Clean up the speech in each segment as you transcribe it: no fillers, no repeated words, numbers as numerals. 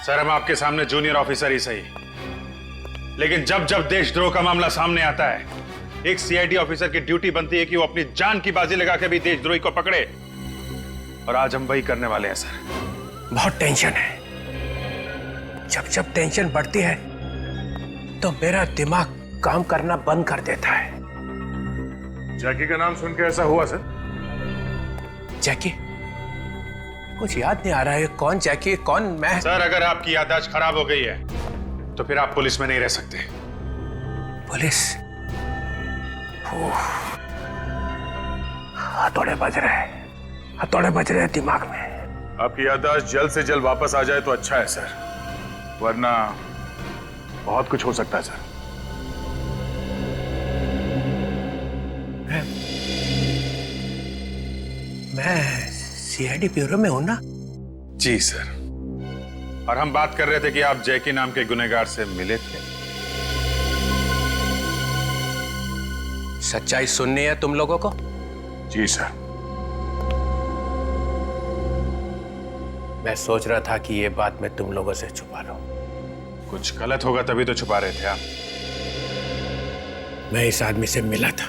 Sir हम आपके सामने जूनियर ऑफिसर ही सही, लेकिन जब जब देशद्रोह का मामला सामने आता है, एक सीआईडी ऑफिसर की ड्यूटी बनती है कि वो अपनी जान की बाजी लगा के भी देशद्रोही को पकड़े, और आज हम वही करने वाले हैं सर। बहुत टेंशन है। जब जब टेंशन बढ़ती है तो मेरा दिमाग काम करना बंद कर देता है। जैकी का नाम सुन के ऐसा हुआ सर? जैकी? कुछ याद नहीं आ रहा है। कौन जैकी, कौन मैं? सर अगर आपकी याददाश्त खराब हो गई है तो फिर आप पुलिस में नहीं रह सकते। पुलिस? हथौड़े बज रहे, हथौड़े बज रहे दिमाग में। आपकी याददाश्त जल्द से जल्द वापस आ जाए तो अच्छा है सर, वरना बहुत कुछ हो सकता है सर। मैं सीआईडी ब्यूरो में हूं ना? जी सर, और हम बात कर रहे थे कि आप जैकी नाम के गुनहगार से मिले थे। सच्चाई सुननी है तुम लोगों को? जी सर। मैं सोच रहा था कि ये बात मैं तुम लोगों से छुपा लूं। कुछ गलत होगा तभी तो छुपा रहे थे आप। मैं इस आदमी से मिला था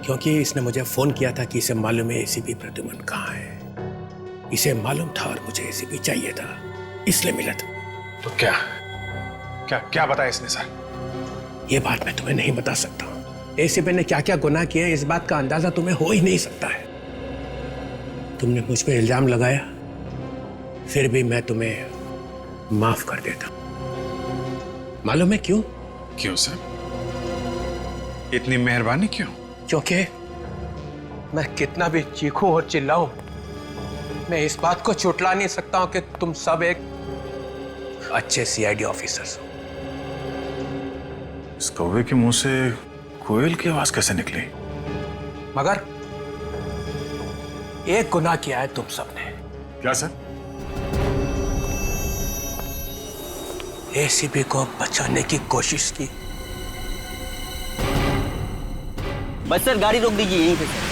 क्योंकि इसने मुझे फोन किया था कि इसे मालूम है एसीपी प्रद्युमन कहाँ है। इसे मालूम था और मुझे एसीपी चाहिए था, इसलिए मिला था। तो क्या क्या क्या बताया इसने सर? ये बात मैं तुम्हें नहीं बता सकता। एसीपी ने क्या क्या गुनाह किए इस बात का अंदाजा तुम्हें हो ही नहीं सकता है। तुमने मुझ पे इल्जाम लगाया, फिर भी मैं तुम्हें माफ कर देता। मालूम है क्यों? क्यों सर? इतनी मेहरबानी क्यों? क्योंकि मैं कितना भी चीखूं और चिल्लाऊं, मैं इस बात को चुटला नहीं सकता हूं कि तुम सब एक अच्छे सीआईडी ऑफिसर्स हो। इस कौवे के मुंह से कोयल की आवाज कैसे निकली? मगर एक गुनाह किया है तुम सबने। क्या सर? एसीपी को बचाने की कोशिश की। बस सर गाड़ी रोक दीजिए यहीं पे सर।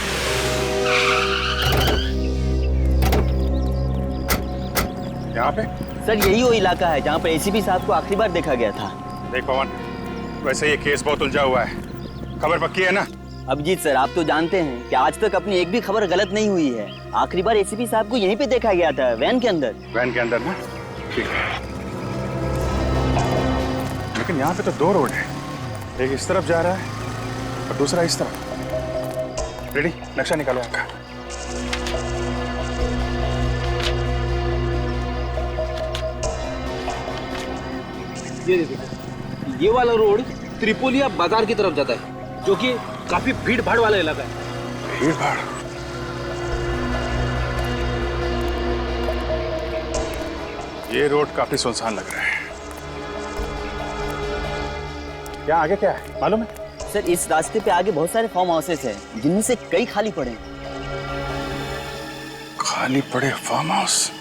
यहाँ पे? सर यही वो इलाका है जहाँ पर एसीपी साहब को आखिरी बार देखा गया था। देख पवन, वैसे ये केस बहुत उलझा हुआ है, खबर पक्की है ना? अभिजीत सर आप तो जानते हैं कि आज तक अपनी एक भी खबर गलत नहीं हुई है। आखिरी बार एसीपी साहब को यहीं पे देखा गया था, वैन के अंदर। वैन के अंदर ना? ठीक है, लेकिन यहाँ पे तो दो रोड है, एक इस तरफ जा रहा है और दूसरा इस तरफ। रेडी, नक्शा निकालो आपका। ये देखो, ये वाला रोड त्रिपोलिया बाजार की तरफ जाता है, जो कि काफी भीड़ भाड़ वाला इलाका है। भीड़ भाड़? ये रोड काफी सुनसान लग रहा है। क्या आगे क्या है मालूम है? सर इस रास्ते पे आगे बहुत सारे फार्म हाउसेस हैं, जिनमें से कई खाली पड़े हैं। खाली पड़े फार्म हाउस?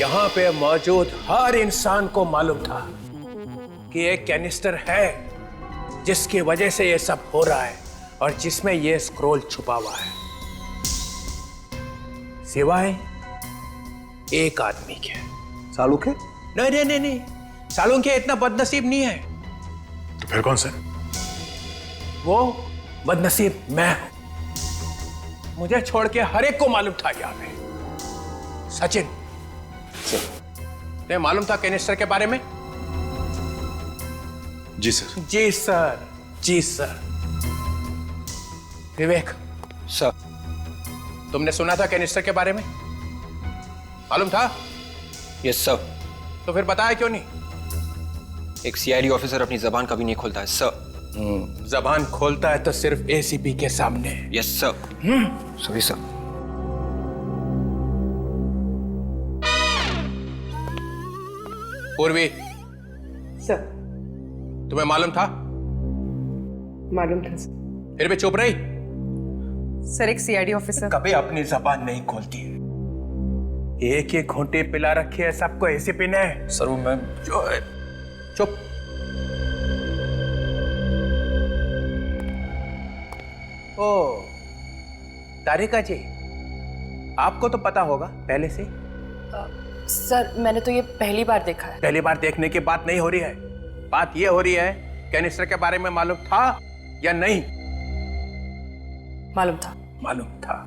यहाँ पे मौजूद हर इंसान को मालूम था कि एक कैनिस्टर है जिसकी वजह से ये सब हो रहा है और जिसमें ये स्क्रोल छुपा हुआ है, सिवाय एक आदमी के। सालुके? नहीं नहीं नहीं नहीं, सालुके इतना बदनसीब नहीं है। तो फिर कौन सा? वो बदनसीब मैं हूं। मुझे छोड़ के हर एक को मालूम था यहाँ पे। सचिन, तुम्हें मालूम था कैनिस्टर के बारे में? जी सर। जी सर, जी सर। विवेक सर। तुमने सुना था कैनिस्टर के बारे में? मालूम था? Yes sir. तो फिर बताया क्यों नहीं? एक सीआईडी ऑफिसर अपनी जबान कभी नहीं खोलता है सर। जबान खोलता है तो सिर्फ एसीपी के सामने। Yes sir. Sorry sir. पूर्वी, सर। तुम्हें मालूम था? मालूम था सर। फिर भी चुप रही? सर, एक सीआईडी ऑफिसर कभी अपनी जबान नहीं खोलती है। एक ही घूंटी पिला रखी है सबको एसीपी ने। सर वो मैं चुप। ओ, तारिका जी, आपको तो पता होगा पहले से। सर, मैंने तो ये पहली बार देखा है। पहली बार देखने की बात नहीं हो रही है, बात ये हो रही है कैनिस्टर के बारे में मालूम था या नहीं? मालूम था। मालूम था।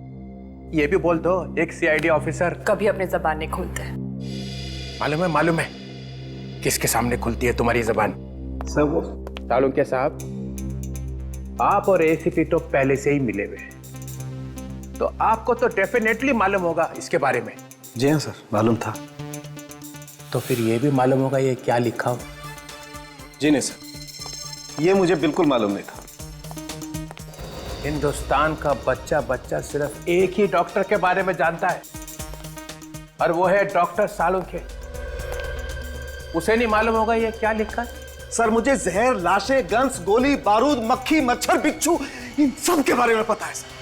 ये भी बोल दो, एक सीआईडी ऑफिसर कभी अपनी जबान नहीं खोलते। मालूम है, मालूम है किसके सामने खुलती है तुम्हारी जबान? सर वो सालुके साहब, आप और एसीपी तो पहले से ही मिले हुए हैं, तो आपको तो डेफिनेटली मालूम होगा इसके बारे में। जी हाँ सर, मालूम था। तो फिर ये भी मालूम होगा ये क्या लिखा हो? जी नहीं सर, ये मुझे बिल्कुल मालूम नहीं था। हिंदुस्तान का बच्चा बच्चा सिर्फ एक ही डॉक्टर के बारे में जानता है और वो है डॉक्टर सालुके। उसे नहीं मालूम होगा ये क्या लिखा है? सर, मुझे जहर, लाशें, गन्स, गोली, बारूद, मक्खी, मच्छर, बिच्छू, इन सब के बारे में पता है सर।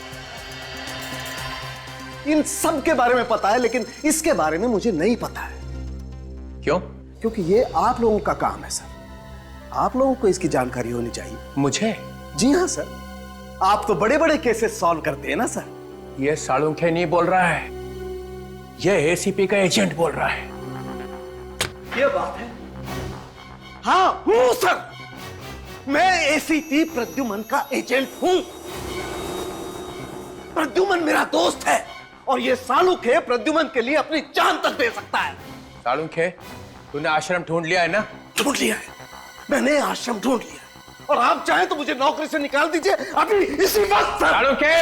इन सब के बारे में पता है, लेकिन इसके बारे में मुझे नहीं पता है। क्यों? क्योंकि ये आप लोगों का काम है सर। आप लोगों को इसकी जानकारी होनी चाहिए। मुझे? जी हाँ सर, आप तो बड़े बड़े केसेस सॉल्व करते हैं ना सर। ये सालुके नहीं बोल रहा है, ये एसीपी का एजेंट बोल रहा है। ये बात है। हाँ हूं सर, मैं एसीपी प्रद्युमन का एजेंट हूं। प्रद्युमन मेरा दोस्त है और ये सालुके प्रद्युमन के लिए अपनी जान तक दे सकता है। सालुके, तूने आश्रम ढूंढ लिया है ना? ढूंढ लिया है, मैंने आश्रम ढूंढ लिया और आप चाहें तो मुझे नौकरी से निकाल दीजिए अभी इसी वक्त सर। सालुके,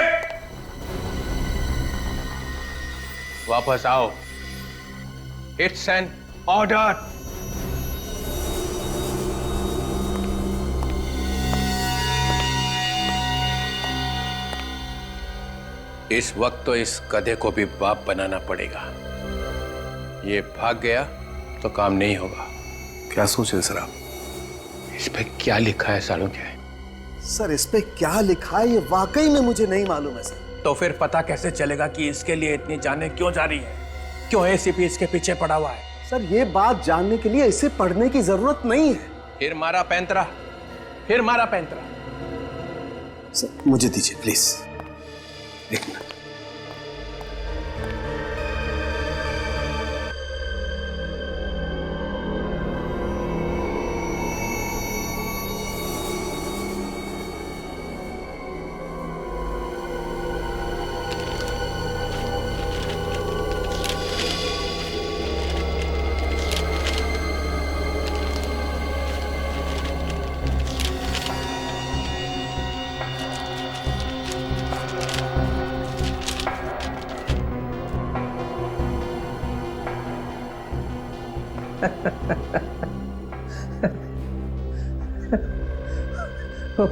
वापस आओ। It's an order. इस वक्त तो इस गधे को भी बाप बनाना पड़ेगा। ये भाग गया तो काम नहीं होगा। क्या सोच रहे सर आप? इस पे क्या लिखा है सालुके? सर, इस पे क्या लिखा है ये वाकई में मुझे नहीं मालूम है सर। तो फिर पता कैसे चलेगा कि इसके लिए इतनी जानें क्यों जा रही है? क्यों एसीपी इसके पीछे पड़ा हुआ है? सर, ये बात जानने के लिए इसे पढ़ने की जरूरत नहीं है। फिर मारा पैंतरा, फिर मारा पैंतरा। सर, मुझे दीजिए प्लीज, एक मिनट।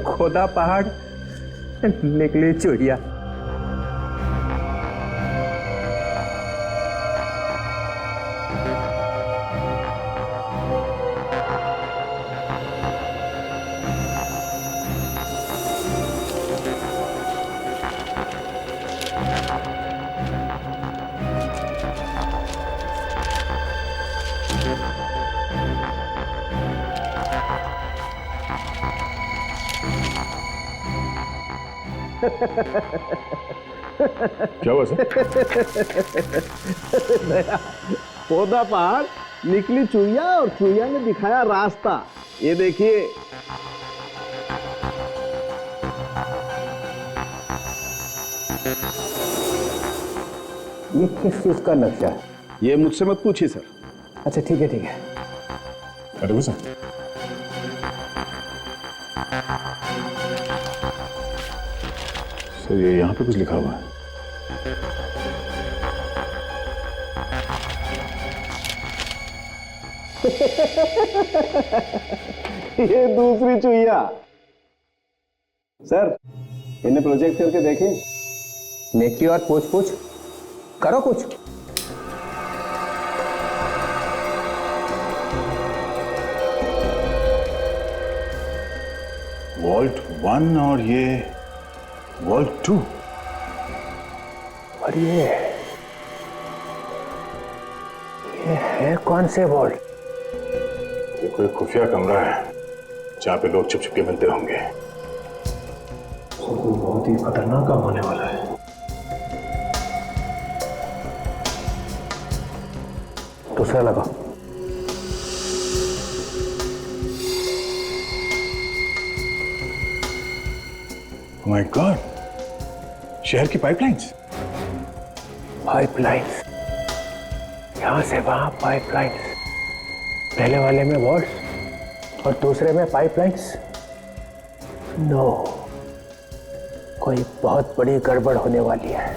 खोदा पहाड़ निकली चुड़िया। क्या हुआ सर? पौधा पहाड़, निकली चुईया और चुईया ने दिखाया रास्ता। ये देखिए। ये किस चीज का नक्शा है? ये मुझसे मत पूछिए सर। अच्छा ठीक है ठीक है। अरे वो सर, ये यहाँ पे कुछ लिखा हुआ है। ये दूसरी चुईया। सर, इन्हें प्रोजेक्ट करके देखें। नेकी और पूछ पूछ करो कुछ। वॉल्ट 1 और ये वॉल्ट 2। और ये है कौन से वॉल्ट? ये कोई खुफिया कमरा है जहाँ पे लोग छुप छुप के मिलते होंगे। तो बहुत ही खतरनाक काम होने वाला है। दूसरा लगाओ। माय गॉड, शहर की पाइपलाइंस। पाइपलाइंस, यहां से वहां पाइपलाइंस। पहले वाले में वॉल्ट और दूसरे में पाइपलाइंस। नो, कोई बहुत बड़ी गड़बड़ होने वाली है।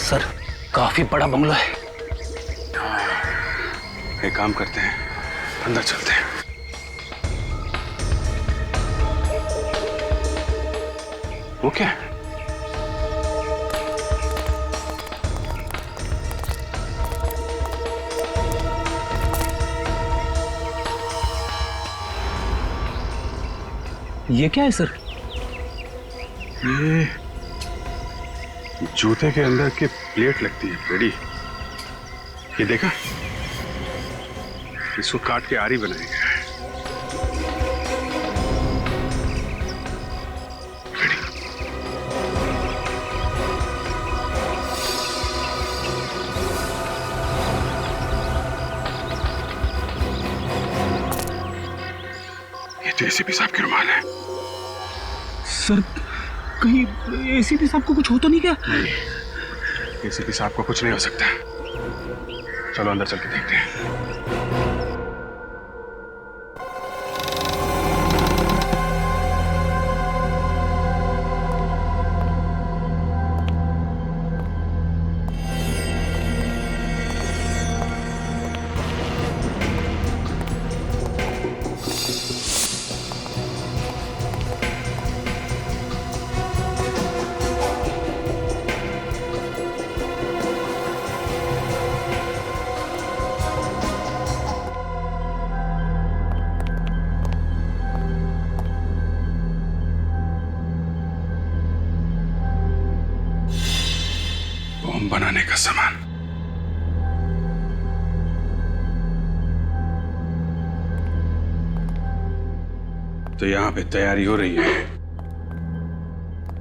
सर, काफी बड़ा बंगला है। एक काम करते हैं, अंदर चलते हैं। वो क्या है? ये क्या है सर? ये जूते के अंदर की प्लेट लगती है पेड़ी। ये देखा, इसको काट के आरी बनाया गया है। ये तो एसीपी साहब की रुमाल है। सर, कहीं एसीपी साहब को कुछ हो तो नहीं क्या? नहीं, एसीपी साहब को कुछ नहीं हो सकता। चलो अंदर चल के देखते हैं। बम बनाने का सामान। तो यहां पे तैयारी हो रही है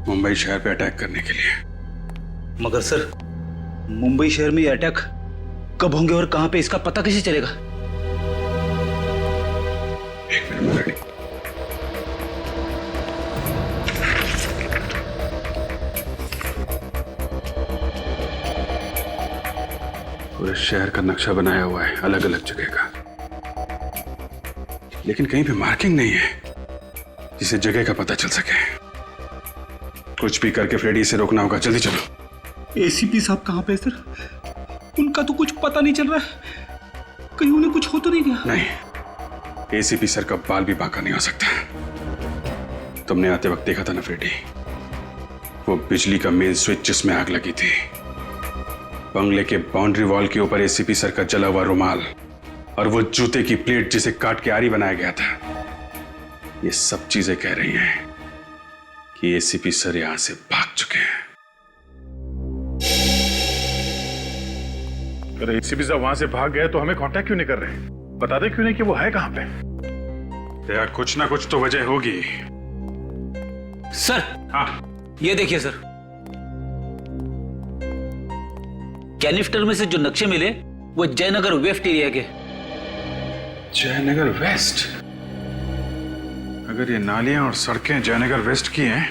मुंबई शहर पे अटैक करने के लिए। मगर सर, मुंबई शहर में ये अटैक कब होंगे और कहां पे, इसका पता कैसे चलेगा? एक मिनट रेडी। पूरे शहर का नक्शा बनाया हुआ है अलग अलग जगह का, लेकिन कहीं पे मार्किंग नहीं है जिसे जगह का पता चल सके। कुछ भी करके फ्रेडी से रोकना होगा। जल्दी चलो। एसीपी साहब कहां पे सर? उनका तो कुछ पता नहीं चल रहा है। कहीं उन्हें कुछ हो तो नहीं गया? नहीं, एसीपी सर का बाल भी बांका नहीं हो सकता। तुमने आते वक्त देखा था ना फ्रेडी, वो बिजली का मेन स्विच जिसमें आग लगी थी, बंगले के बाउंड्री वॉल के ऊपर एसीपी सर का जला हुआ रुमाल और वो जूते की प्लेट जिसे काट के आरी बनाया गया था, ये सब चीजें कह रही हैं कि एसीपी सर यहां से भाग चुके हैं। अरे एसीपी साहब वहां से भाग गए तो हमें कांटेक्ट क्यों नहीं कर रहे? बता दे क्यों नहीं कि वो है कहां पे? यार कुछ ना कुछ तो वजह होगी। सर हाँ ये देखिए सर, कैनिस्टर में से जो नक्शे मिले वो जयनगर वेस्ट एरिया के। जयनगर वेस्ट? अगर ये नालियां और सड़कें जयनगर वेस्ट की हैं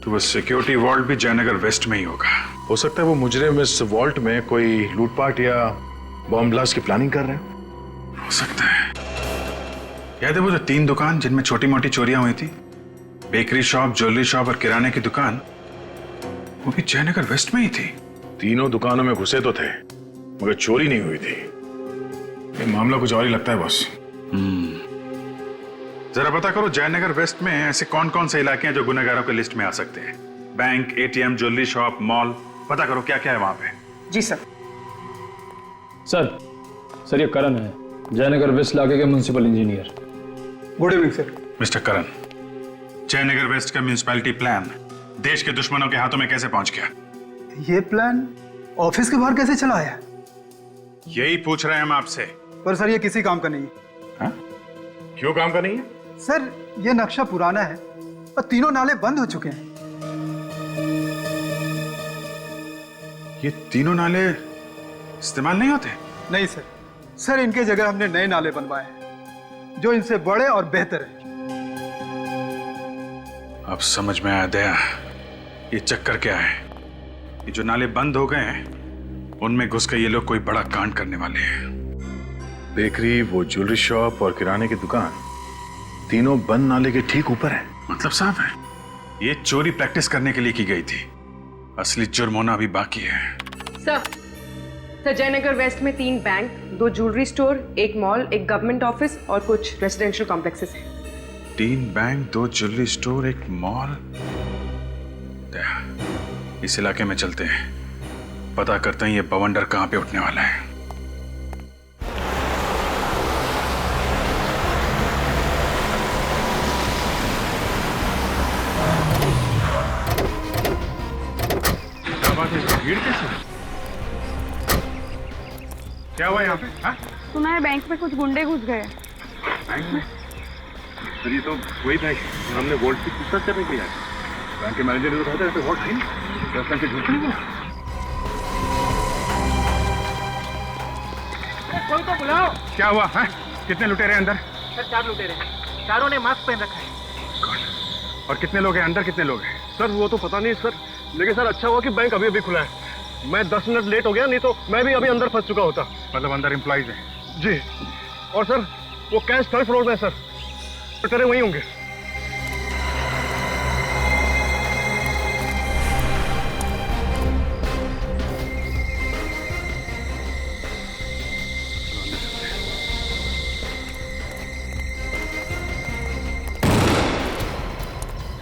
तो वो सिक्योरिटी वॉल्ट भी जयनगर वेस्ट में ही होगा। हो सकता है वो मुजरिम इस वॉल्ट में कोई लूटपाट या बॉम्ब ब्लास्ट की प्लानिंग कर रहे हैं। हो सकता है। याद है वो जो 3 दुकान जिनमें छोटी मोटी चोरियां हुई थी, बेकरी शॉप, ज्वेलरी शॉप और किराने की दुकान, वो भी जयनगर वेस्ट में ही थी। तीनों दुकानों में घुसे तो थे मगर चोरी नहीं हुई थी। ये मामला कुछ और ही लगता है बॉस। जरा पता करो जयनगर वेस्ट में ऐसे कौन कौन से इलाके हैं जो गुनहगारों की लिस्ट में आ सकते हैं। Bank, ATM, jewellery shop, mall, पता करो क्या क्या है वहां पे। जी सर। सर ये करण है, जयनगर वेस्ट इलाके के municipal engineer. Good evening sir. Mister Karan, Jayanagar west का म्युनिसिपैलिटी प्लान देश के दुश्मनों के हाथों में कैसे पहुंच गया? ये प्लान ऑफिस के बाहर कैसे चला आया? यही पूछ रहे हैं हम आपसे। पर सर ये किसी काम का नहीं है। क्यों काम का नहीं है? सर ये नक्शा पुराना है और तीनों नाले बंद हो चुके हैं। ये तीनों नाले इस्तेमाल नहीं होते? नहीं सर, सर इनके जगह हमने नए नाले बनवाए हैं जो इनसे बड़े और बेहतर हैं। अब समझ में आया दया, ये चक्कर क्या है। ये जो नाले बंद हो गए हैं उनमें घुस के ये लोग कोई बड़ा कांड करने वाले हैं। बेकरी, वो ज्वेलरी शॉप और किराने की दुकान तीनों बंद नाले के ठीक ऊपर है। मतलब साफ है ये चोरी प्रैक्टिस करने के लिए की गई थी। असली जुर्म होना अभी बाकी है। सर जयनगर वेस्ट में 3 bank, 2 jewellery store, 1 mall, 1 government office और कुछ रेजिडेंशियल कॉम्प्लेक्सेस हैं। 3 बैंक, 2 ज्वेलरी स्टोर, 1 मॉल। इस इलाके में चलते हैं, पता करते हैं ये बवंडर कहां पे उठने वाला है। भीड़ कैसे? क्या हुआ यहाँ पे? हाँ? सुना है बैंक में कुछ गुंडे घुस गए। बैंक में? सर ये तो वही बैंक हमने वोल्ट की पूछताछ करने के लिए आए। बैंक के मैनेजर ने तो कहा था वोल्ट है नहीं, 10 लाख के झूठ नहीं बोला। कोई तो बुलाओ। क्या हुआ है? कितने लुटेरे अंदर? सर 4 लुटेरे हैं, चारों ने मास्क पहन रखा है। और कितने लोग हैं अंदर? कितने लोग हैं? सर वो तो पता नहीं सर, लेकिन सर अच्छा हुआ कि बैंक अभी अभी खुला है। मैं 10 मिनट लेट हो गया, नहीं तो मैं भी अभी अंदर फंस चुका होता। मतलब अंदर एम्प्लॉइज हैं? जी। और सर वो कैश 3rd फ्लोर में है सर, लुटेरे वहीं होंगे।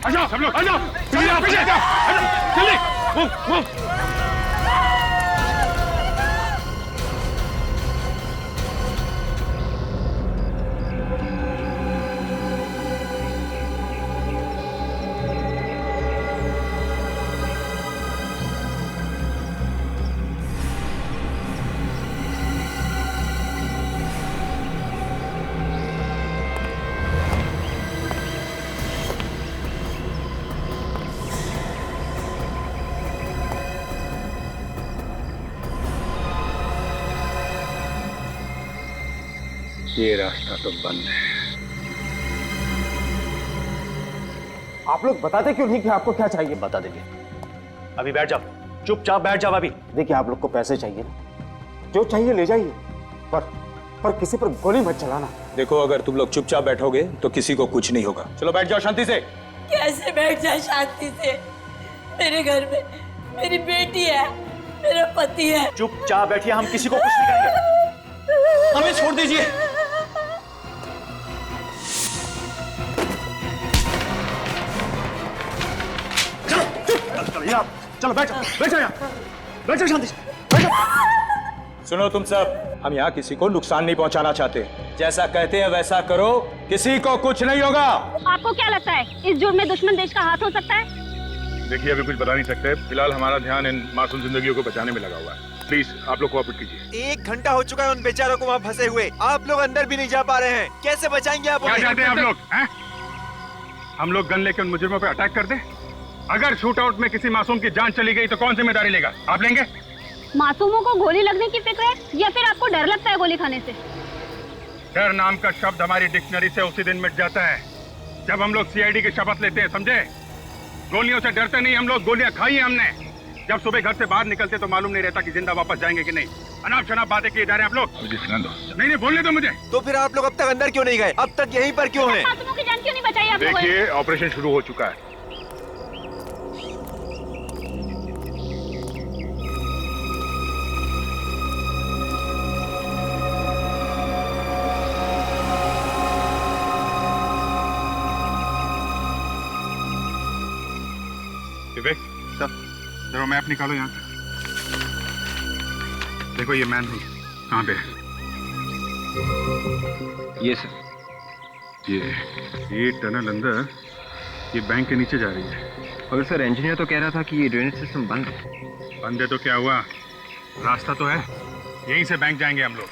आ जाओ सब लोग, आ जाओ, पीछे आ जाओ, जल्दी, मूव। ये रास्ता तो बंद है। आप लोग बताते क्यों नहीं कि आपको क्या चाहिए? बता देंगे। अभी बैठ जाओ, चुपचाप बैठ जाओ अभी। देखिए आप लोग को पैसे चाहिए ना, जो चाहिए ले जाइए, पर किसी पर गोली मत चलाना। देखो अगर तुम लोग चुपचाप बैठोगे तो किसी को कुछ नहीं होगा। चलो बैठ जाओ शांति से। कैसे बैठ जाए शांति से? मेरे घर में मेरी बेटी है, मेरा पति है। चुपचाप बैठिए, हम किसी को कुछ नहीं करेंगे। हमें छोड़ दीजिए। चलो बैठ जाओ यहाँ, बैठ जाओ शांति से, बैठ जाओ। सुनो तुम सब, हम यहाँ किसी को नुकसान नहीं पहुँचाना चाहते। जैसा कहते हैं वैसा करो, किसी को कुछ नहीं होगा। आपको क्या लगता है इस जुर्म में दुश्मन देश का हाथ हो सकता है? देखिए अभी कुछ बता नहीं सकते, फिलहाल हमारा ध्यान इन मासूम जिंदगियों को बचाने में लगा हुआ है। प्लीज आप लोग कोऑपरेट कीजिए। 1 घंटा हो चुका है उन बेचारों को वहाँ फंसे हुए, आप लोग अंदर भी नहीं जा पा रहे हैं, कैसे बचाएंगे आप? क्या चाहते हैं आप लोग हैं? हम लोग गन लेके उन मुजरिमों पे अटैक कर दें? अगर शूट आउट में किसी मासूम की जान चली गई तो कौन जिम्मेदारी लेगा? आप लेंगे? मासूमों को गोली लगने की फिक्र है या फिर आपको डर लगता है गोली खाने से? डर नाम का शब्द हमारी डिक्शनरी से उसी दिन मिट जाता है जब हम लोग सीआईडी की शपथ लेते हैं, समझे? गोलियों से डरते नहीं हम लोग, गोलियां खाई हैं हमने। जब सुबह घर से बाहर निकलते तो मालूम नहीं रहता कि जिंदा वापस जाएंगे कि नहीं। अनाप शनाप बातें किए जा रहे हैं आप लोग। मुझे सुना दो। नहीं बोलने दो मुझे। तो फिर आप लोग अब तक अंदर क्यों नहीं गए? अब तक यहीं पर क्यों हैं? मासूमों की जान क्यों नहीं बचाई आप लोगों ने? देखिए ऑपरेशन शुरू हो चुका है। विवेक जरा मैप निकालो यहाँ से। देखो ये मैन नहीं कहाँ पे है? ये सर, ये टनल अंदर ये बैंक के नीचे जा रही है। मगर सर इंजीनियर तो कह रहा था कि ये ड्रेनेज सिस्टम बंद है। बंद है तो क्या हुआ, रास्ता तो है, यहीं से बैंक जाएंगे हम लोग।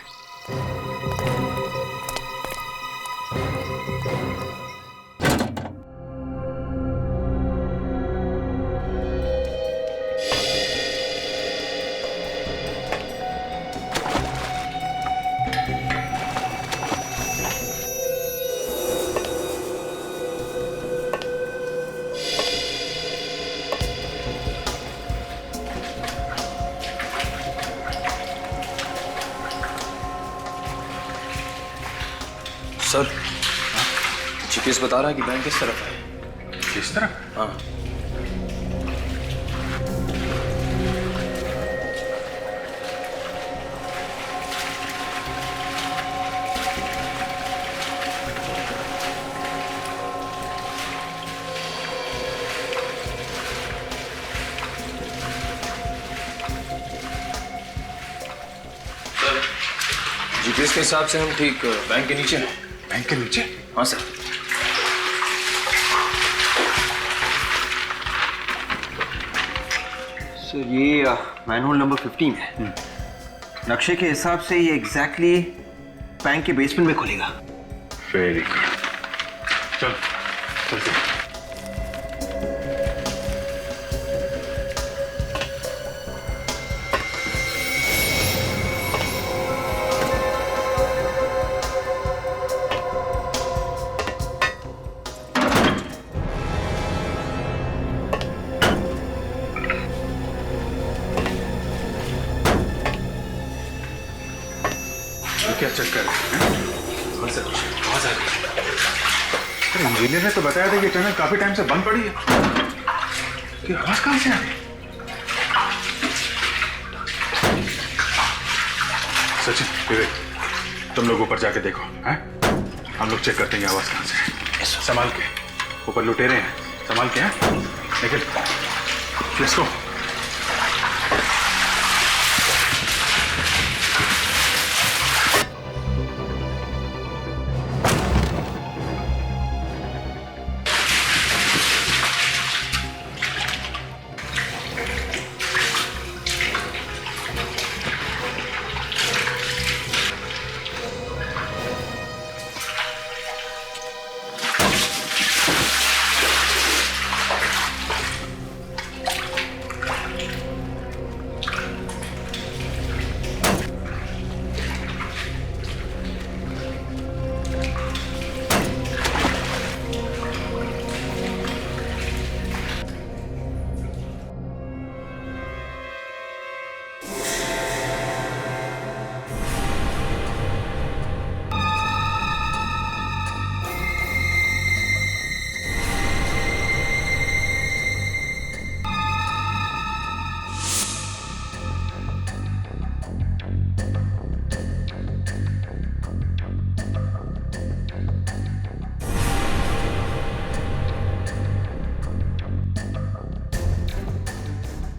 सर जीपीएस बता रहा है कि बैंक किस तरफ है। किस तरफ? हाँ सर, जीपीएस के हिसाब से हम ठीक बैंक के नीचे हैं। बैंक के नीचे? हाँ सर। सर ये मैनहोल नंबर 15 है। नक्शे के हिसाब से ये एग्जैक्टली बैंक के बेसमेंट में खुलेगा। वेरी गुड, चल चलते। क्या चक्कर है? आवाज आ रही है। अरे इंजीनियर ने तो बताया था कि टनल काफी टाइम से बंद पड़ी है। ये आवाज कहां से आ रही है? सचिन, विवेक, तुम लोग ऊपर जाके देखो, हैं? हम लोग चेक करते हैं आवाज कहां से है। संभाल के, ऊपर लुटेरे हैं, संभाल के, हैं? लेकिन लेट्स गो।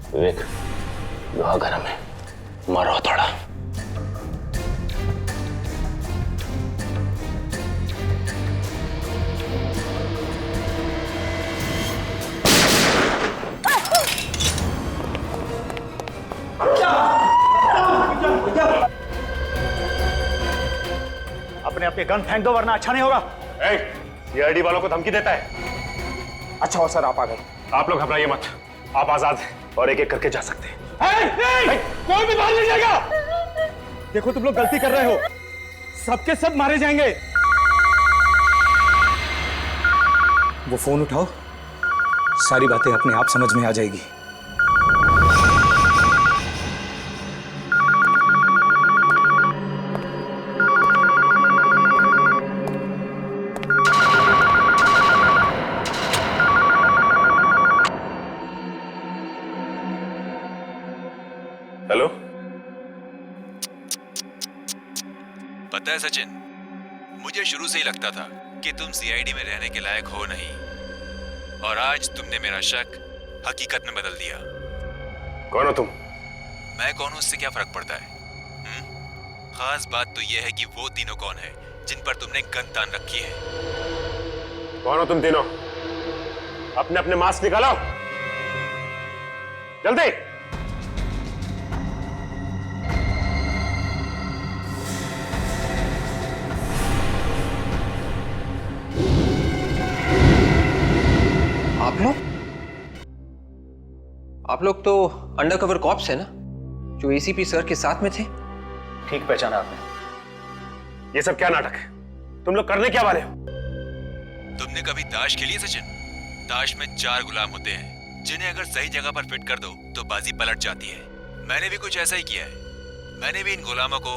विवेक, लोहा गरम है, मारो थोड़ा। अपने अपने गन फेंक दो वरना अच्छा नहीं होगा। सीआईडी वालों को धमकी देता है। अच्छा हो सर आप आ गए। आप लोग घबराइए मत, आप आजाद हैं और एक एक करके जा सकते हैं। कोई भी बाहर नहीं जाएगा। देखो तुम लोग गलती कर रहे हो, सबके सब मारे जाएंगे। वो फोन उठाओ, सारी बातें अपने आप समझ में आ जाएगी। हेलो, पता है सचिन, मुझे शुरू से ही लगता था कि तुम सीआईडी में रहने के लायक हो नहीं, और आज तुमने मेरा शक हकीकत में बदल दिया। कौन हो तुम? मैं कौन हूं उससे क्या फर्क पड़ता है? खास बात तो यह है कि वो तीनों कौन है जिन पर तुमने गन तान रखी है। कौन हो तुम तीनों? अपने अपने मास्क निकालो जल्दी। आप लोग तो अंडरकवर कॉप्स है ना, जो एसीपी सर के साथ में थे? ठीक पहचाना आपने। ये सब क्या नाटक है? तुम लोग करने क्या वाले हो? तुमने कभी ताश खेली है सचिन? ताश में 4 गुलाम होते हैं जिन्हें अगर सही जगह पर फिट कर दो तो बाजी पलट जाती है। मैंने भी कुछ ऐसा ही किया है। मैंने भी इन गुलामों को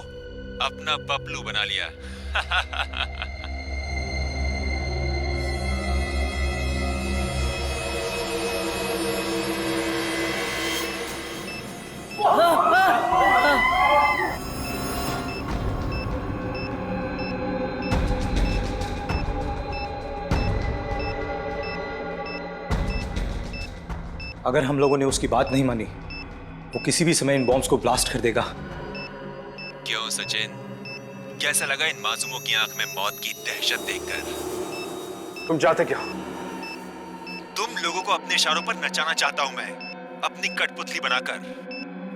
अपना पपलू बना लिया। अगर हम लोगों ने उसकी बात नहीं मानी, वो किसी भी समय इन बॉम्ब्स को ब्लास्ट कर देगा। क्यों सचिन, कैसा लगा इन मासूमों की आंख में मौत की दहशत देखकर? तुम चाहते क्या? तुम लोगों को अपने इशारों पर नचाना चाहता हूं मैं, अपनी कठपुतली बनाकर।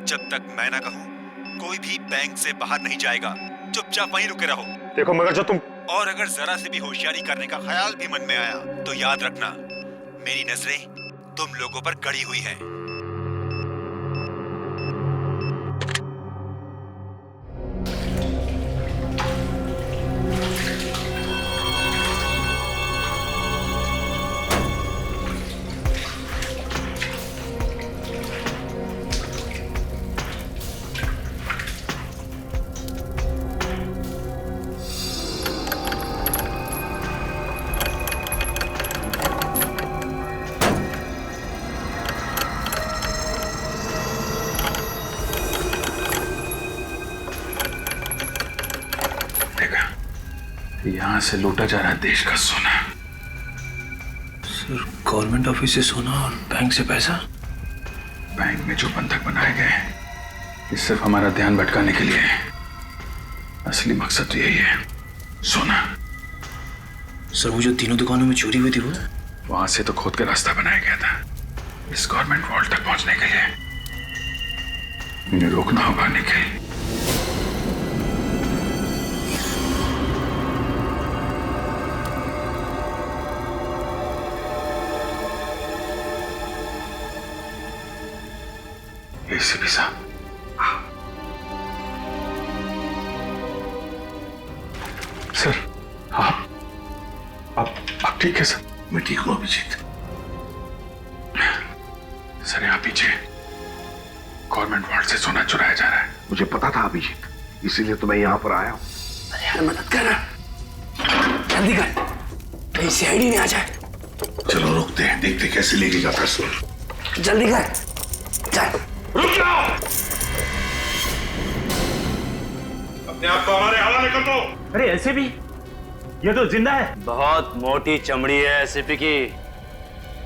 जब तक मैं ना कहूं, कोई भी बैंक से बाहर नहीं जाएगा। चुपचाप वहीं रुके रहो। देखो मगर जो तुम, और अगर जरा से भी होशियारी करने का ख्याल भी मन में आया तो याद रखना, मेरी नजरें तुम लोगों पर गड़ी हुई हैं। यहां से लूटा जा रहा है देश का सोना। सर, गवर्नमेंट ऑफिस से सोना और बैंक से पैसा? बैंक में जो बंधक बनाए गए हैं, ये सिर्फ हमारा ध्यान भटकाने के लिए है। असली मकसद तो यही है, सोना। सर, वो जो तीनों दुकानों में चोरी हुई थी, वो वहां से तो खोद के रास्ता बनाया गया था इस गवर्नमेंट वॉल्ट तक पहुंचने के लिए। इन्हें रोकना होगा निखिल। एसीपी साहब, सर, आप ठीक है सर? मैं ठीक हूं अभिजीत। सर, यहाँ पीछे गवर्नमेंट वॉल्ट से सोना चुराया जा रहा है। मुझे पता था अभिजीत, इसीलिए तो मैं यहाँ पर आया हूँ। अरे यार, मदद कर ना, जल्दी कर, कहीं सीआईडी नहीं आ जाए। चलो रुकते हैं, देखते कैसे लेके जाता है सोना। जल्दी कर, चल। रुक जाओ, अपने आप को हमारे हवाले कर दो। अरे ऐसे भी ये तो जिंदा है। बहुत मोटी चमड़ी है एसीपी की,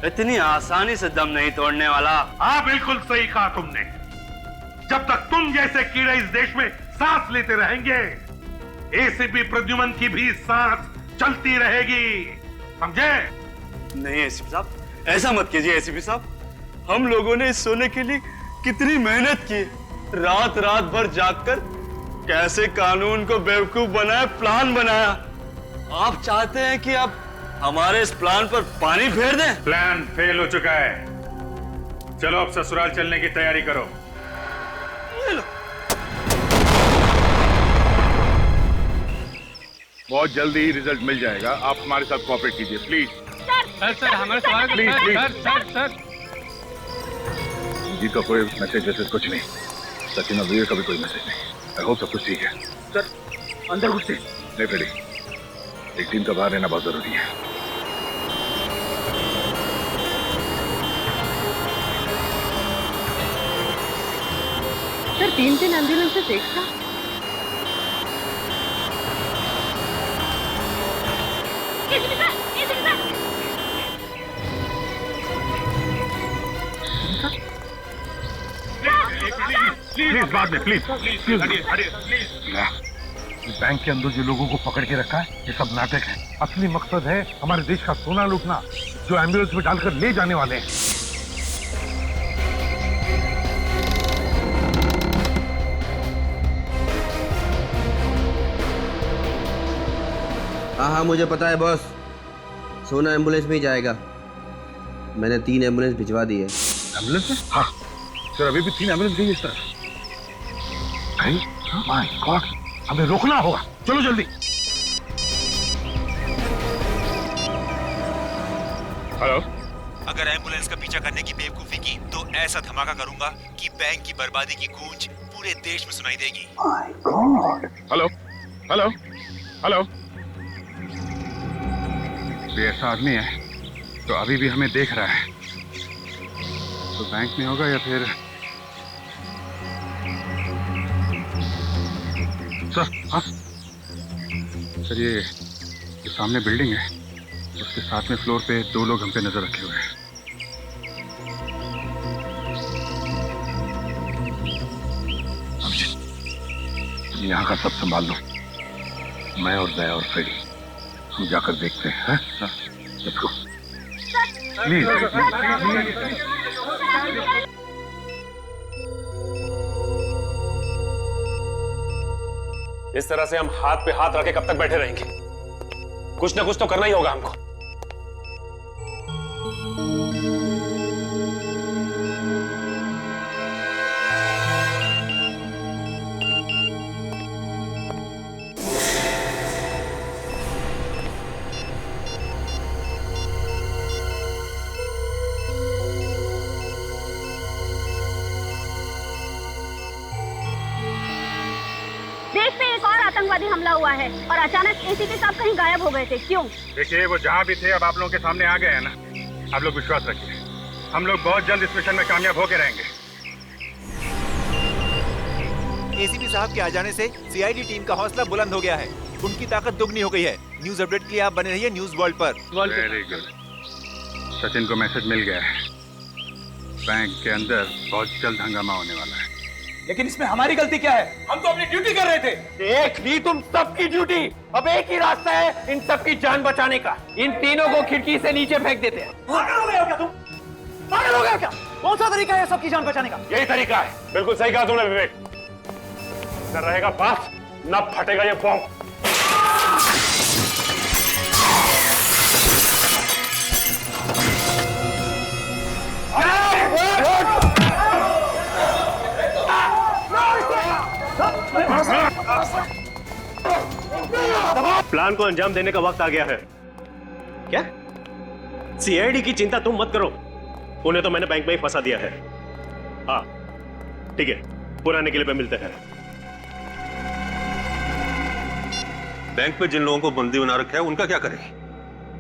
इतनी आसानी से दम नहीं तोड़ने वाला। हाँ, बिल्कुल सही कहा तुमने। जब तक तुम जैसे कीड़े इस देश में सांस लेते रहेंगे, एसीपी प्रद्युमन की भी सांस चलती रहेगी, समझे? नहीं एसीपी साहब, ऐसा मत कीजिए एसीपी साहब। हम लोगों ने इस सोने के लिए कितनी मेहनत की, रात रात भर जागकर कैसे कानून को बेवकूफ बनाया, प्लान बनाया। आप चाहते हैं कि अब हमारे इस प्लान पर पानी फेर दें? प्लान फेल हो चुका है। चलो अब ससुराल चलने की तैयारी करो। बहुत जल्दी ही रिजल्ट मिल जाएगा, आप हमारे साथ कोऑपरेट कीजिए प्लीज। सर हमारे सवाल प्लीज प्लीज। सर जी का कोई मैसेज कुछ नहीं, सचिन और वीर का भी कोई मैसेज नहीं। आई होप सब कुछ ठीक है। सर अंदर घुसते। नहीं फ्रेडी, एक टीम का बाहर रहना बहुत जरूरी है। सर 3 एम्बुलेंस देखा। प्लीज बाद में, प्लीज प्लीज बैंक के अंदर जो लोगों को पकड़ के रखा है ये सब नाटक है। असली मकसद है हमारे देश का सोना लूटना, जो एम्बुलेंस में डालकर ले जाने वाले हैं। हाँ मुझे पता है बॉस, सोना एम्बुलेंस में ही जाएगा। मैंने 3 एम्बुलेंस भिजवा दी है। एम्बुलेंस में? हाँ सर, अभी भी 3 एम्बुलेंस गई इस तरफ। माय गॉड, हमें रोकना होगा, चलो जल्दी। हेलो, अगर एम्बुलेंस का पीछा करने की बेवकूफी की तो ऐसा धमाका करूंगा कि बैंक की बर्बादी की गूंज पूरे देश में सुनाई देगी। My God. Hello hello hello, ये ऐसा आदमी है तो अभी भी हमें देख रहा है, तो बैंक में होगा या फिर सर। हाँ सर, ये सामने बिल्डिंग है, उसके साथ में फ्लोर पे 2 लोग हम पे नजर रखे हुए हैं। अभिजीत, यहाँ का सब संभाल लो, मैं और दया और फ्रेडी हम जाकर देखते हैं। Let's go please. इस तरह से हम हाथ पे हाथ रखे कब तक बैठे रहेंगे? कुछ ना कुछ तो करना ही होगा हमको। आतंकवादी हमला हुआ है और अचानक एसीपी साहब कहीं गायब हो गए थे, क्यों? देखिए, वो जहाँ भी थे अब आप लोगों के सामने आ गए हैं ना। आप लोग विश्वास रखिए, हम लोग बहुत जल्द इस मिशन में कामयाब होके रहेंगे। एसीपी साहब के आ जाने से सीआईडी टीम का हौसला बुलंद हो गया है, उनकी ताकत दुगनी हो गई है। न्यूज अपडेट के लिए आप बने रहिए न्यूज वर्ल्ड पर। वेरी गुड, सचिन को मैसेज मिल गया है, बैंक के अंदर बहुत जल्द हंगामा होने वाला है। लेकिन इसमें हमारी गलती क्या है? हम तो अपनी ड्यूटी कर रहे थे। देख ली तुम सबकी ड्यूटी, अब एक ही रास्ता है इन सबकी जान बचाने का। इन तीनों को खिड़की से नीचे फेंक देते हैं। पागल हो गए हो क्या तुम? पागल हो गए हो क्या? कौन सा तरीका है सबकी जान बचाने का? यही तरीका है। बिल्कुल सही कहा तुमने विवेक। न रहेगा बात, न फटेगा ये बॉम्ब। प्लान को अंजाम देने का वक्त आ गया है। क्या? सीआईडी की चिंता तुम मत करो, उन्हें तो मैंने बैंक में ही फंसा दिया है। हाँ ठीक है, पुराने किले पे मिलते हैं। बैंक पे जिन लोगों को बंदी बना रखा है उनका क्या करें?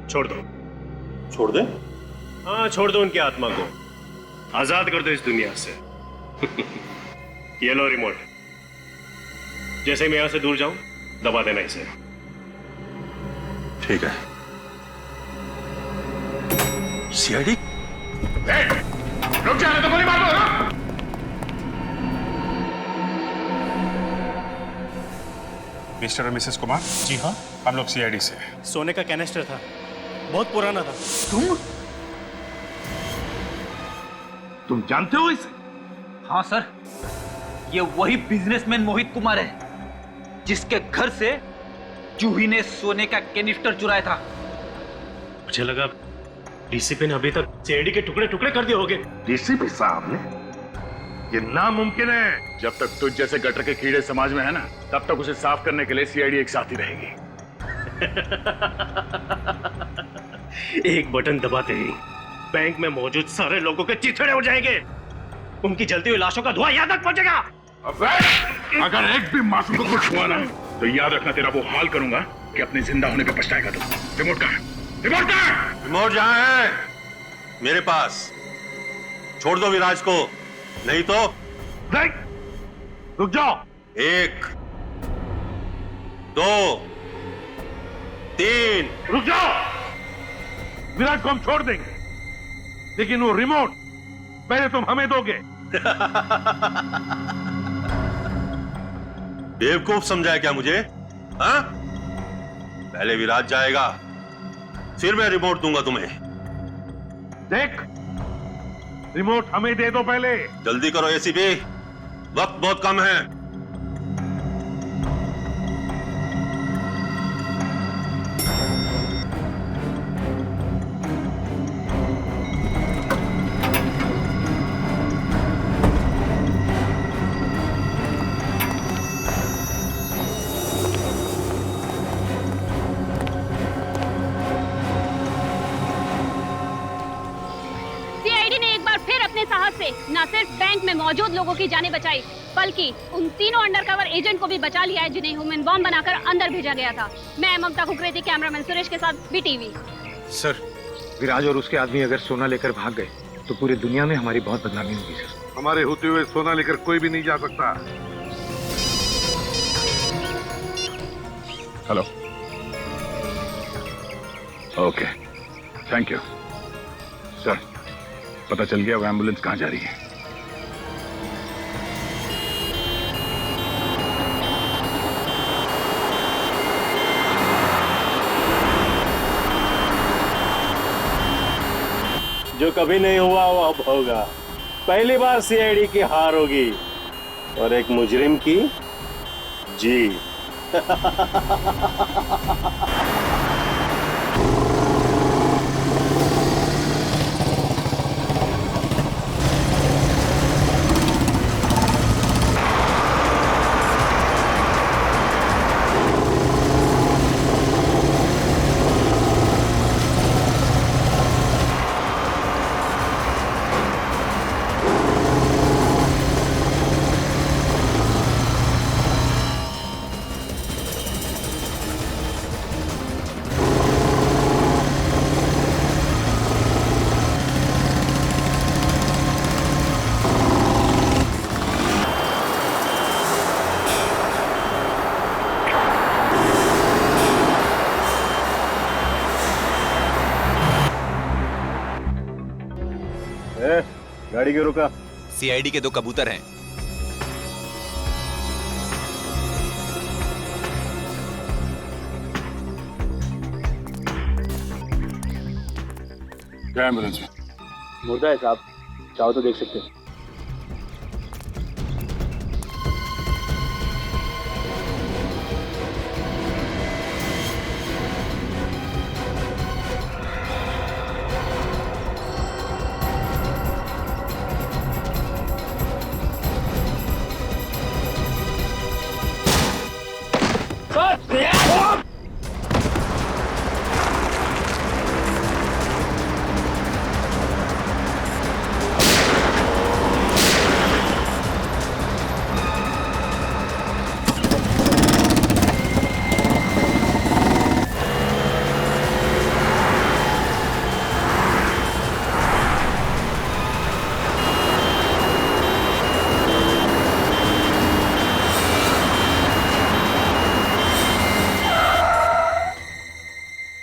छोड़ दो। छोड़ दे? हाँ छोड़ दो, उनकी आत्मा को आजाद कर दो इस दुनिया से। ये लो रिमोट, जैसे ही मैं यहां से दूर जाऊं दबा देना इसे। ठीक है। सीआईडी? रुक जाने तो गोली मार दो ना। मिस्टर और मिसेस कुमार? जी हाँ, हम लोग सीआईडी से। सोने का कैनिस्टर था, बहुत पुराना था। तुम जानते हो इसे? हाँ सर, ये वही बिजनेसमैन मोहित कुमार है जिसके घर से जूही ने सोने का कैनिस्टर चुराया था। मुझे लगा डीसीपी ने अभी तक सीआईडी के टुकड़े टुकड़े कर दिए होंगे। डीसीपी साहब ने? ये नामुमकिन है। जब तक तुझ जैसे गटर के कीड़े समाज में है ना, तब तक उसे साफ करने के लिए सीआईडी एक साथ ही रहेगी। एक बटन दबाते ही बैंक में मौजूद सारे लोगों के चिथड़े हो जाएंगे। उनकी जलती हुई लाशों का धुआं यहाँ तक पहुंचेगा। अगर एक भी मासूम को कुछ हुआ ना, तो याद रखना तेरा वो हाल करूंगा कि अपने जिंदा होने पे पछताएगा तू। रिमोट कहाँ है? रिमोट कहाँ है? रिमोट जहां है मेरे पास। छोड़ दो विराज को, नहीं तो नहीं, रुक जाओ। 1 2 3 रुक जाओ। विराज को हम छोड़ देंगे, लेकिन वो रिमोट पहले तुम हमें दोगे। बेवकूफ समझा है क्या मुझे? हाँ? पहले विराज जाएगा, फिर मैं रिमोट दूंगा तुम्हें। देख, रिमोट हमें दे दो पहले। जल्दी करो एसीपी, वक्त बहुत कम है। न सिर्फ बैंक में मौजूद लोगों की जानें बचाई, बल्कि उन तीनों अंडरकवर एजेंट को भी बचा लिया है जिन्हें ह्यूमन बॉम्ब बनाकर अंदर भेजा गया था। मैं ममता कुकरेती, कैमरामैन सुरेश के साथ बीटीवी। सर, विराज और उसके आदमी अगर सोना लेकर भाग गए तो पूरी दुनिया में हमारी बहुत बदनामी होगी सर। हमारे होते हुए सोना लेकर कोई भी नहीं जा सकता। Hello, okay, thank you sir. पता चल गया वो एम्बुलेंस कहां जा रही है। जो कभी नहीं हुआ वो अब होगा। पहली बार सीआईडी की हार होगी और एक मुजरिम की जीत। गाड़ी क्यों रुका? सीआईडी के 2 कबूतर हैं। क्या एम्बुलेंस में? मुर्दा है साहब, चाहो तो देख सकते हैं।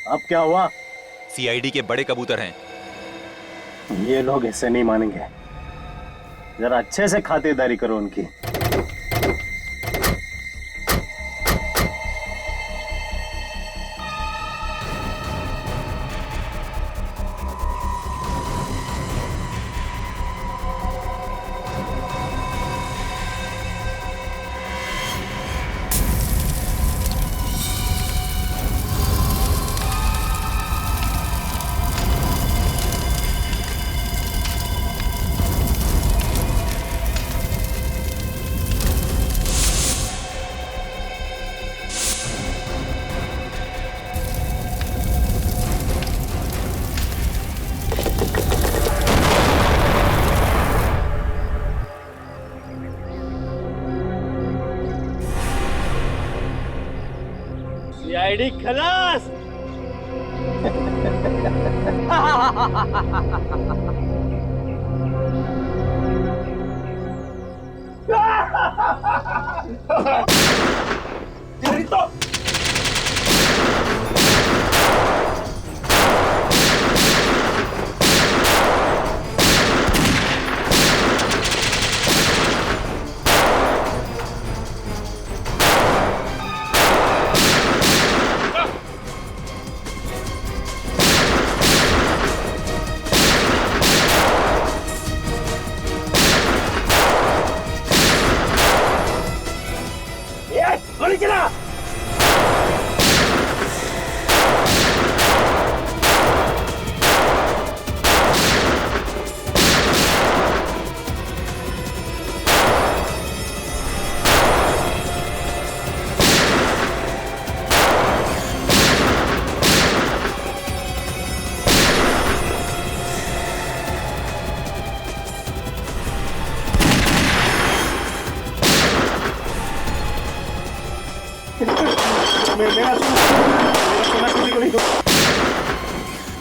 अब क्या हुआ? सीआईडी के बड़े कबूतर हैं। ये लोग ऐसे नहीं मानेंगे। जरा अच्छे से खातिरदारी करो उनकी। सीआईडी खलास। गोली चला।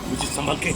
मुझे संभाल के।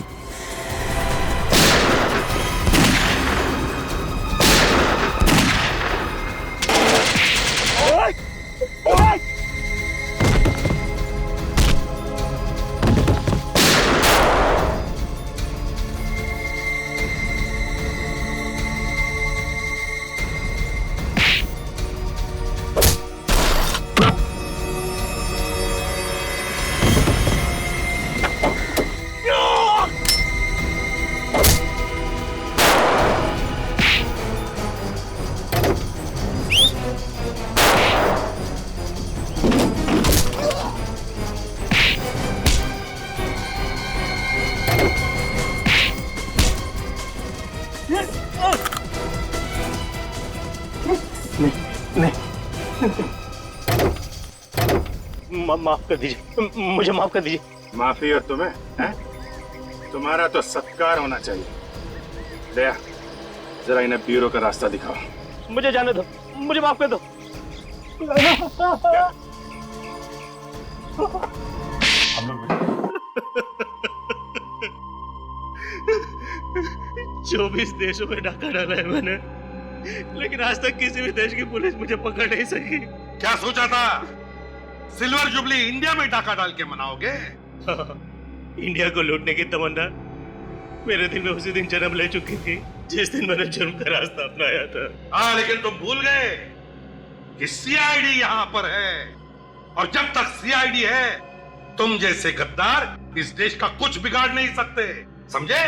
माफ कर दीजिए, मुझे माफ कर दीजिए। माफी और तुम्हें है? तुम्हारा तो सत्कार होना चाहिए। दया, जरा इन्हें ब्यूरो का रास्ता दिखाओ। मुझे जाने दो, मुझे माफ कर दो। हम लोग 24 देशों में डाका डाला है मैंने, लेकिन आज तक किसी भी देश की पुलिस मुझे पकड़ नहीं सकी। क्या सोचा था सिल्वर जुबली इंडिया में डाका डाल के मनाओगे? इंडिया को लूटने की तमन्ना मेरे दिल में उसी दिन जन्म ले चुकी थी जिस दिन मैंने जुर्म का रास्ता अपनाया था। हाँ, लेकिन तुम भूल गए कि सीआईडी यहाँ पर है, और जब तक सीआईडी है तुम जैसे गद्दार इस देश का कुछ बिगाड़ नहीं सकते, समझे?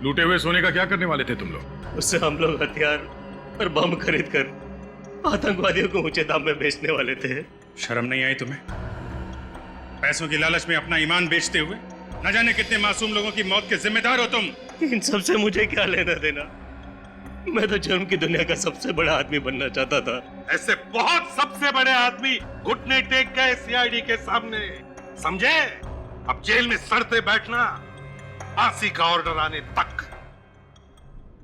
लूटे हुए सोने का क्या करने वाले थे तुम लोग? उससे हम लोग हथियार और बम खरीद कर आतंकवादियों को ऊंचे दाम में बेचने वाले थे। शर्म नहीं आई तुम्हें? पैसों की लालच में अपना ईमान बेचते हुए न जाने कितने मासूम लोगों की मौत के जिम्मेदार हो तुम। इन सब से मुझे क्या लेना देना? मैं तो जुर्म की दुनिया का सबसे बड़ा आदमी बनना चाहता था। ऐसे बहुत सबसे बड़े आदमी घुटने टेक गए सीआईडी के सामने, समझे? अब जेल में सड़ते बैठना फांसी का ऑर्डर आने तक।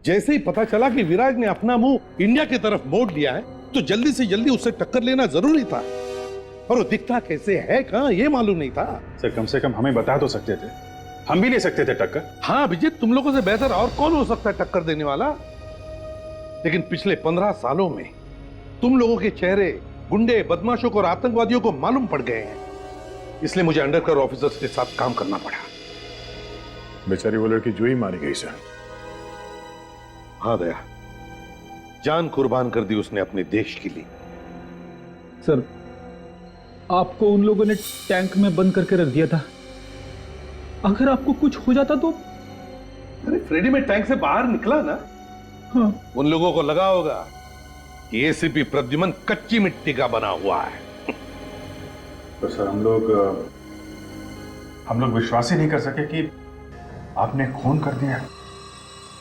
जैसे ही पता चला कि विराज ने अपना मुंह इंडिया की तरफ मोड़ लिया है, तो जल्दी से जल्दी उससे टक्कर लेना जरूरी था। और वो दिखता कैसे है कहां, ये मालूम नहीं था। सर, कम से कम हमें बता तो सकते थे, हम भी ले सकते थे टक्कर। हाँ अभिजीत, तुम लोगों से बेहतर और कौन हो सकता है टक्कर देने वाला? लेकिन पिछले 15 सालों में तुम लोगों के चेहरे गुंडे, बदमाशों को और आतंकवादियों को मालूम पड़ गए हैं, इसलिए मुझे अंडरकवर ऑफिसर्स के साथ काम करना पड़ा। बेचारी वो लड़की जो ही मारी गई सर। हाँ दया, जान कुर्बान कर दी उसने अपने देश के लिए। सर, आपको उन लोगों ने टैंक में बंद करके रख दिया था, अगर आपको कुछ हो जाता तो? अरे फ्रेडी, में टैंक से बाहर निकला ना। हाँ। उन लोगों को लगा होगा कि एसीपी प्रद्युमन कच्ची मिट्टी का बना हुआ है। तो सर, हम लोग विश्वास ही नहीं कर सके कि आपने खून कर दिया।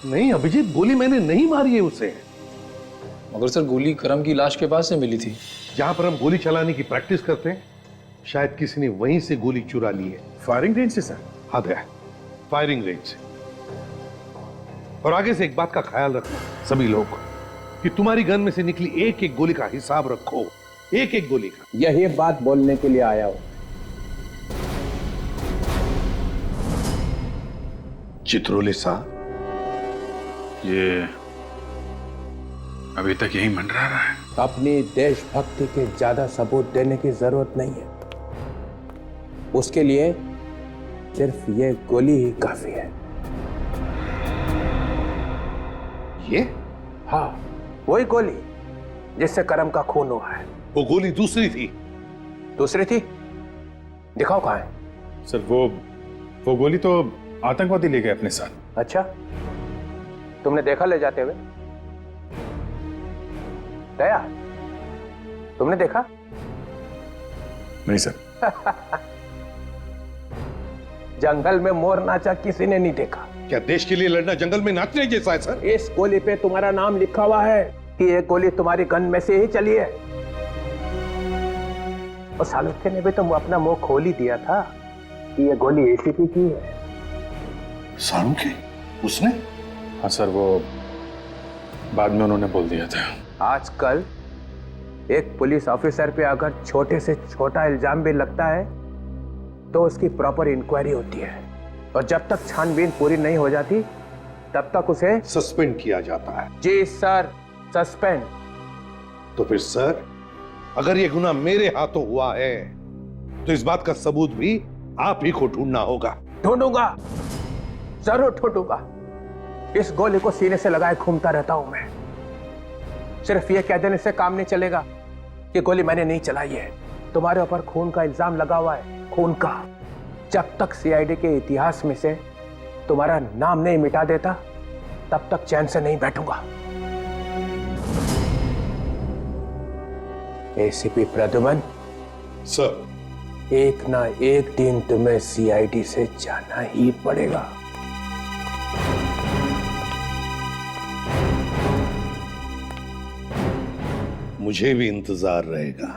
नहीं अभिजीत, गोली मैंने नहीं मारी है उसे। मगर सर, गोली करम की लाश के पास से मिली थी। जहां पर हम गोली चलाने की प्रैक्टिस करते हैं, शायद किसी ने वहीं से गोली चुरा ली है। फायरिंग रेंज से सर? हाँ दया, फायरिंग रेंज से। और आगे से एक बात का ख्याल रखना सभी लोग, कि तुम्हारी गन में से निकली एक एक गोली का हिसाब रखो। एक एक गोली का। यही बात बोलने के लिए आया हूं। चित्रोले साहब, ये अभी तक यही मंडरा रहा है। अपनी देशभक्ति के ज्यादा सबूत देने की जरूरत नहीं है, उसके लिए सिर्फ ये गोली ही काफी है। ये? हाँ, वही गोली जिससे करम का खून हुआ है। वो गोली दूसरी थी? दूसरी थी? दिखाओ कहाँ है। सर वो गोली तो आतंकवादी ले गए अपने साथ। अच्छा, तुमने देखा ले जाते हुए? दया, तुमने देखा? नहीं सर। जंगल में मोर नाचा किसी ने नहीं देखा। क्या देश के लिए लड़ना जंगल में नाचने जैसा है सर? इस गोली पे तुम्हारा नाम लिखा हुआ है कि ये गोली तुम्हारी गन में से ही चली है। और सालुक्य ने भी तुम अपना मुंह खोल ही दिया था कि ये गोली एसीपी की है। सालुक्य? उसने? हाँ सर, वो बाद में उन्होंने बोल दिया था। आजकल एक पुलिस ऑफिसर पे अगर छोटे से छोटा इल्जाम भी लगता है तो उसकी प्रॉपर इंक्वायरी होती है, और जब तक छानबीन पूरी नहीं हो जाती तब तक उसे सस्पेंड किया जाता है। जी सर, सस्पेंड। तो फिर सर, अगर ये गुनाह मेरे हाथों हुआ है तो इस बात का सबूत भी आप ही को ढूंढना होगा। ढूंढूंगा, जरूर ढूंढूंगा। इस गोली को सीने से लगाए घूमता रहता हूं मैं। सिर्फ ये कह देने से काम नहीं चलेगा कि गोली मैंने नहीं चलाई है। तुम्हारे ऊपर खून का इल्जाम लगा हुआ है, खून का। जब तक सीआईडी के इतिहास में से तुम्हारा नाम नहीं मिटा देता तब तक चैन से नहीं बैठूंगा। एसीपी प्रद्युमन सर, एक ना एक दिन तुम्हें सीआईडी से जाना ही पड़ेगा। मुझे भी इंतजार रहेगा।